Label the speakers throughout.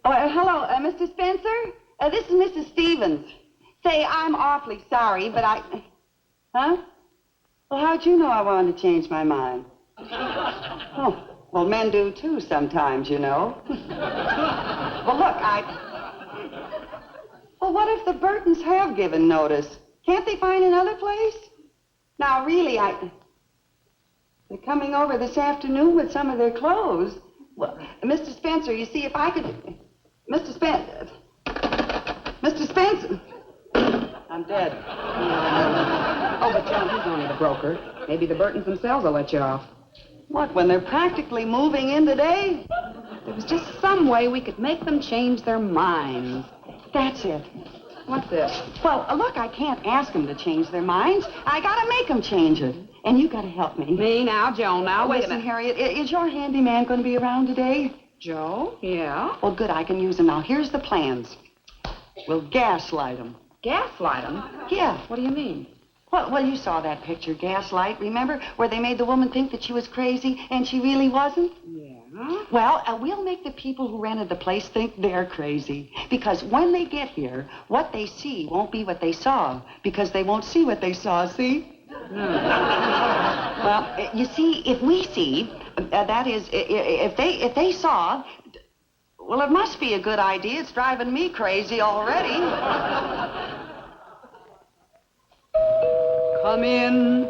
Speaker 1: Oh, hello, Mr. Spencer? This is Mrs. Stevens. Say, I'm awfully sorry, but Huh? Well, how'd you know I wanted to change my mind? Oh, well, men do, too, sometimes, you know. Well, look, Well, what if the Burtons have given notice? Can't they find another place? Now, really, They're coming over this afternoon with some of their clothes. Well, Mr. Spencer, you see, if I could... Mr. Spencer... I'm dead.
Speaker 2: Oh, but John, he's only the broker. Maybe the Burtons themselves will let you off.
Speaker 1: What, when they're practically moving in today?
Speaker 2: There was just some way we could make them change their minds.
Speaker 1: That's it.
Speaker 2: What's this?
Speaker 1: Well, look, I can't ask them to change their minds. I gotta make them change it. And you gotta help me.
Speaker 2: Me now, Joan, now, wait a
Speaker 1: Listen,
Speaker 2: minute.
Speaker 1: Harriet, is your handyman gonna be around today?
Speaker 2: Joe? Yeah?
Speaker 1: Well, good, I can use him now. Here's the plans. We'll gaslight them.
Speaker 2: Gaslight them?
Speaker 1: Yeah.
Speaker 2: What do you mean?
Speaker 1: Well, you saw that picture, Gaslight, remember? Where they made the woman think that she was crazy and she really wasn't?
Speaker 2: Yeah.
Speaker 1: Well, we'll make the people who rented the place think they're crazy. Because when they get here, what they see won't be what they saw. Because they won't see what they saw, see? Well, you see, if we see, that is, if they saw, well, it must be a good idea. It's driving me crazy already.
Speaker 2: Come in.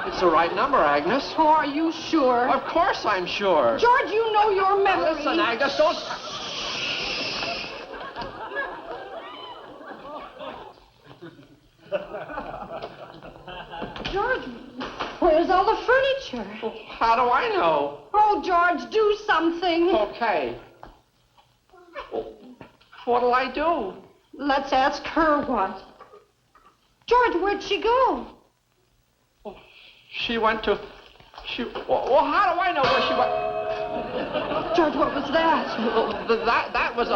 Speaker 3: It's the right number, Agnes.
Speaker 2: Oh, are you sure?
Speaker 3: Of course I'm sure.
Speaker 2: George, you know your memory.
Speaker 3: Listen, Agnes, don't...
Speaker 2: George, where's all the furniture?
Speaker 3: Well, how do I know?
Speaker 2: Oh, George, do something.
Speaker 3: Okay. Well, what'll I do?
Speaker 2: Let's ask her what. George, where'd she go?
Speaker 3: Well, she went to... Well, how do I know where she went?
Speaker 2: George, what was that?
Speaker 3: Well, that was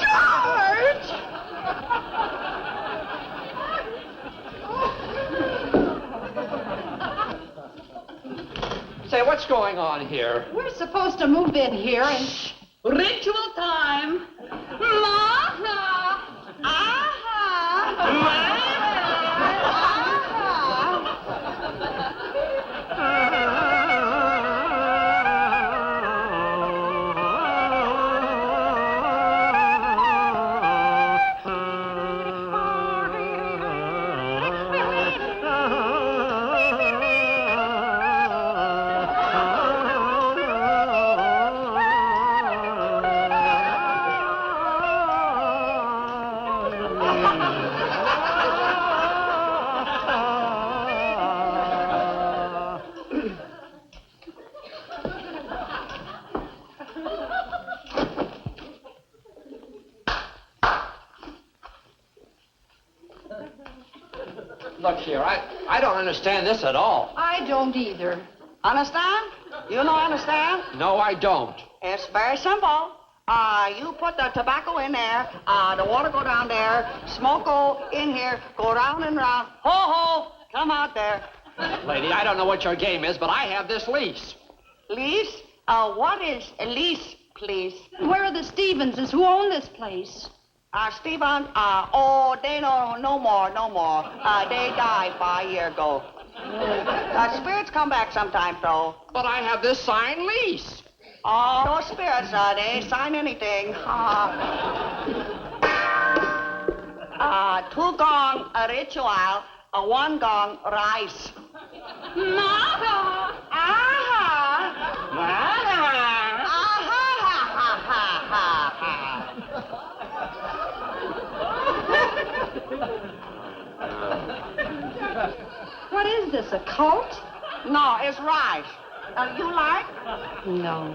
Speaker 2: George!
Speaker 3: Say, what's going on here?
Speaker 2: We're supposed to move in here and... Ritual time. Maha! Aha!
Speaker 3: Look here, I don't understand this at all.
Speaker 2: I don't either.
Speaker 1: Understand? You don't understand?
Speaker 3: No, I don't.
Speaker 1: It's very simple. You put the tobacco in there, the water go down there, smoke go in here, go round and round. Ho, ho, come out there.
Speaker 3: Lady, I don't know what your game is, but I have this lease.
Speaker 1: Lease? What is a lease, please?
Speaker 2: Where are the Stevenses? Who own this place?
Speaker 1: Stephen, they no more. They died 5 years ago. Spirits come back sometimes, though.
Speaker 3: But I have this signed lease.
Speaker 1: Oh, those spirits, they ain't sign anything. 2 gong ritual, 1 gong rice.
Speaker 2: Maha!
Speaker 1: Aha!
Speaker 2: What is this, a cult?
Speaker 1: No, it's rice. You like?
Speaker 2: No.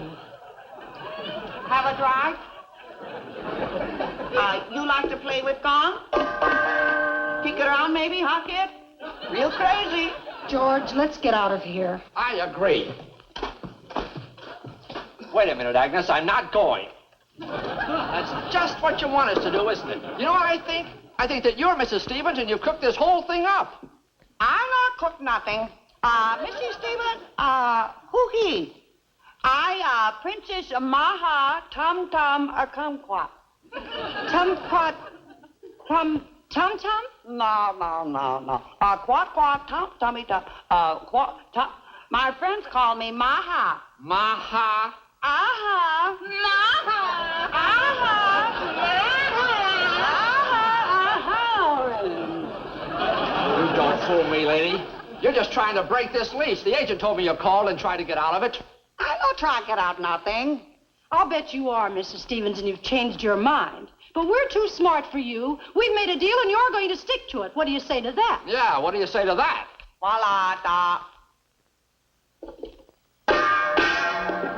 Speaker 1: Have a dry? You like to play with gong? Kick it around maybe, huh, kid? Real crazy.
Speaker 2: George, let's get out of here.
Speaker 3: I agree. Wait a minute, Agnes, I'm not going. That's just what you want us to do, isn't it? You know what I think? I think that you're Mrs. Stevens and you've cooked this whole thing up.
Speaker 1: I not cook nothing. Mrs. Stevens, who he? I, Princess Maha Tum Tum Kumquat. Tumquat. Tum Tum? No. Quat Tum Tummy Tum. Quat Tum. My friends call me Maha.
Speaker 3: Maha.
Speaker 1: Aha. Maha. Aha.
Speaker 3: You don't fool me, lady. You're just trying to break this lease. The agent told me you called and tried to get out of it.
Speaker 1: I don't try to get out nothing.
Speaker 2: I'll bet you are, Mrs. Stevens, and you've changed your mind. But we're too smart for you. We've made a deal, and you're going to stick to it. What do you say to that?
Speaker 3: Yeah, what do you say to that?
Speaker 1: Voila, da.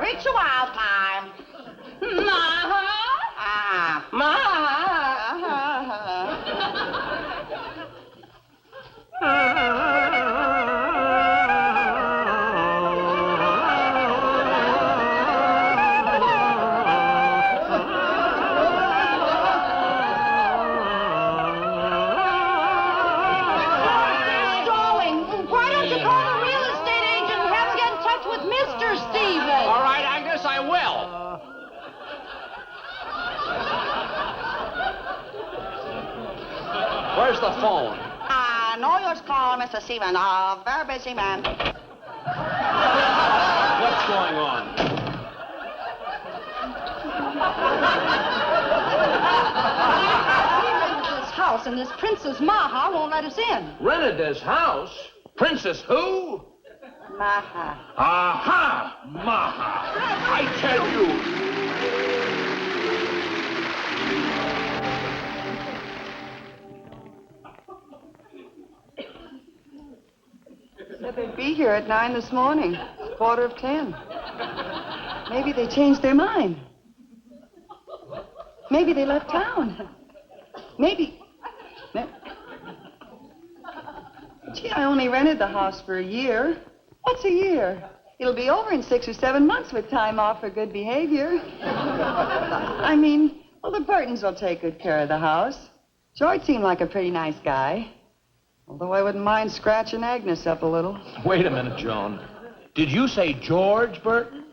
Speaker 1: Ritual time.
Speaker 2: Maha.
Speaker 1: Maha.
Speaker 3: All right, Agnes, I will. Where's the phone?
Speaker 1: No use call, Mr. Stevens. Very busy man.
Speaker 3: What's going on?
Speaker 2: This house, and this Princess Maha won't let us in.
Speaker 4: Rented this house? Princess who?
Speaker 1: Maha.
Speaker 4: Aha! Maha! I tell you!
Speaker 1: Said they'd be here at 9 this morning. 9:45. Maybe they changed their mind. Maybe they left town. Maybe. Gee, I only rented the house for a year. What's a year? It'll be over in 6 or 7 months with time off for good behavior. I mean, well, the Burtons will take good care of the house. George seemed like a pretty nice guy. Although I wouldn't mind scratching Agnes up a little.
Speaker 4: Wait a minute, Joan. Did you say George Burton?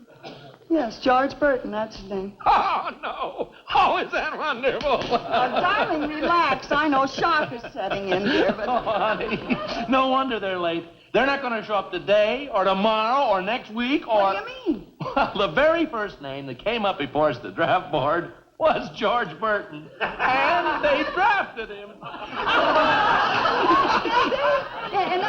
Speaker 1: Yes, George Burton, that's his name.
Speaker 4: Oh, no. Oh, is that wonderful?
Speaker 1: Darling, relax. I know shock is setting in here, but...
Speaker 4: Oh, honey. No wonder they're late. They're not going to show up today or tomorrow or next week or...
Speaker 1: What do you mean?
Speaker 4: Well, the very first name that came up before us at the draft board was George Burton. And they drafted him.
Speaker 1: And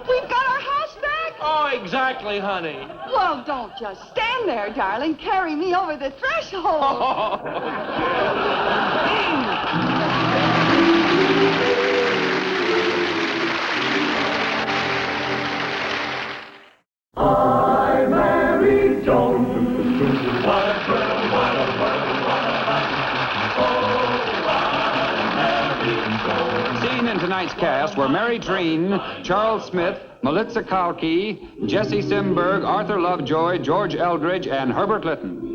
Speaker 1: we've got our house back?
Speaker 4: Oh, exactly, honey.
Speaker 1: Well, don't just stand there, darling. Carry me over the threshold.
Speaker 5: I married Joan.
Speaker 6: Seen in tonight's cast were Mary Treen, Charles Smith, Melitza Kalki, Jesse Simberg, Arthur Lovejoy, George Eldridge, and Herbert Lytton.